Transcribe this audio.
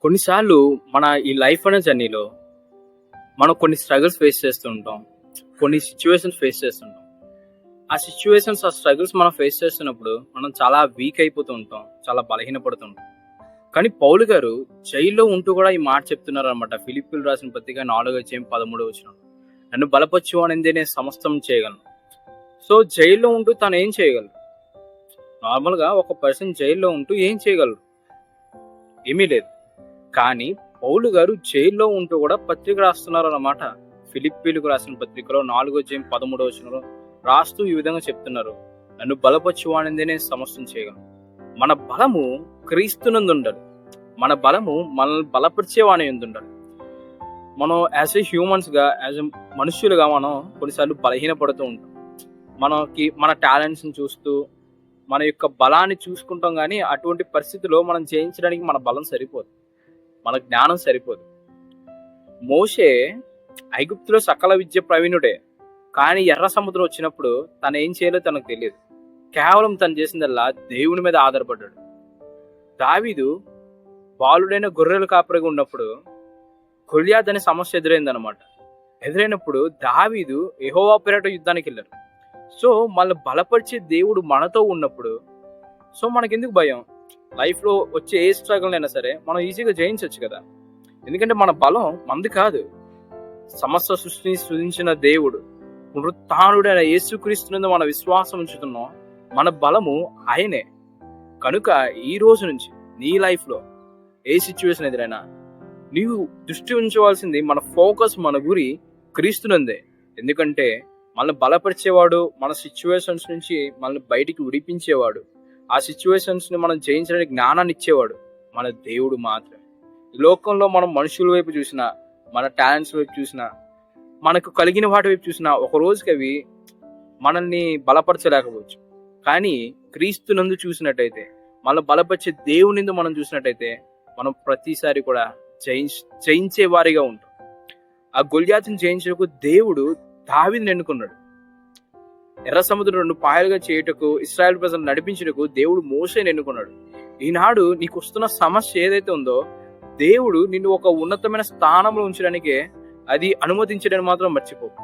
కొన్నిసార్లు మన ఈ లైఫ్ అనే జర్నీలో మనం కొన్ని స్ట్రగుల్స్ ఫేస్ చేస్తూ ఉంటాం. కొన్ని సిచ్యువేషన్స్ ఫేస్ చేస్తుంటాం. ఆ స్ట్రగుల్స్ మనం ఫేస్ చేస్తున్నప్పుడు మనం చాలా వీక్ అయిపోతూ ఉంటాం. చాలా బలహీనపడుతూ ఉంటాం. కానీ పౌలు గారు జైల్లో ఉంటూ కూడా ఈ మాట చెప్తున్నారు అనమాట. ఫిలిప్పీయులు రాసిన పత్రిక 4:13 నన్ను బలపరచు అనేది నేను సమస్తం చేయగలను. సో జైల్లో ఉంటూ తను ఏం చేయగలరు? నార్మల్గా ఒక పర్సన్ జైల్లో ఉంటూ ఏం చేయగలరు? ఏమీ లేదు. కానీ పౌలు గారు జైల్లో ఉంటూ కూడా పత్రిక రాస్తున్నారు అన్నమాట. ఫిలిప్పీలకు రాసిన పత్రికలో 4:13 రాస్తూ ఈ విధంగా చెప్తున్నారు, నన్ను బలపరచు అనేది నేను సమస్తం చేయగలను. మన బలము క్రీస్తునందు ఉండాలి. మన బలము మనల్ని బలపరిచేవాని ఉండాలి. మనం యాజ్ ఏ హ్యూమన్స్ గా, యాజ్ ఎ మనుష్యులుగా మనం కొన్నిసార్లు బలహీనపడుతూ ఉంటాం. మన టాలెంట్స్ ని చూస్తూ మన యొక్క బలాన్ని చూసుకుంటాం. కానీ అటువంటి పరిస్థితిలో మనం జయించడానికి మన బలం సరిపోదు, మన జ్ఞానం సరిపోదు. మోషే ఐగుప్తులో సకల విద్య ప్రవీణుడే. కానీ ఎర్ర సముద్రం వచ్చినప్పుడు తను ఏం చేయాలో తనకు తెలియదు. కేవలం తను చేసిందల్లా దేవుని మీద ఆధారపడ్డాడు. దావీదు బాలుడైన గొర్రెలు కాపరిగా ఉన్నప్పుడు గొల్యాత్ అనే సమస్య ఎదురైనప్పుడు దావీదు యెహోవా పేరట యుద్ధానికి వెళ్ళారు. సో మళ్ళీ బలపరిచే దేవుడు మనతో ఉన్నప్పుడు సో మనకెందుకు భయం? లైఫ్ లో వచ్చే ఏ స్ట్రగుల్ అయినా సరే మనం ఈజీగా జయించవచ్చు కదా. ఎందుకంటే మన బలం మంది కాదు, సమస్త సృష్టిని సృజించిన దేవుడు పునరుత్థానుడైన యేసుక్రీస్తునందు మన విశ్వాసం ఉంచుతున్నాం. మన బలము ఆయనే. కనుక ఈ రోజు నుంచి నీ లైఫ్ లో ఏ సిచ్యువేషన్ ఎదురైనా నీవు దృష్టి ఉంచవలసింది, మన ఫోకస్, మన గురి క్రీస్తునందే. ఎందుకంటే మనల్ని బలపరిచేవాడు, మన సిచ్యువేషన్స్ నుంచి మనల్ని బయటికి విడిపించేవాడు, ఆ సిచ్యువేషన్స్ ని మనం జయించడానికి జ్ఞానాన్ని ఇచ్చేవాడు మన దేవుడు మాత్రమే. ఈ లోకంలో మనం మనుషుల వైపు చూసినా, మన టాలెంట్స్ వైపు చూసినా, మనకు కలిగిన వాటి వైపు చూసినా ఒక రోజుకి అవి మనల్ని బలపరచలేకపోవచ్చు. కానీ క్రీస్తునందు చూసినట్టయితే, మనల్ని బలపరిచే దేవునిందు మనం చూసినట్టయితే మనం ప్రతిసారి కూడా జయించే వారిగా ఉంటాం. ఆ గొల్యాతుని జయించడానికి దేవుడు దావీదుని ఎన్నుకున్నాడు. ఎర్ర సముద్రం 2 పాయలుగా చేయుటకు, ఇశ్రాయేలు ప్రజలను నడిపించుటకు దేవుడు మోషేని ఎన్నుకున్నాడు. ఈనాడు నీకు వస్తున్న సమస్య ఏదైతే ఉందో దేవుడు నిన్ను ఒక ఉన్నతమైన స్థానంలో ఉంచడానికే అది అనుమతించడానికి మాత్రం మర్చిపోకు.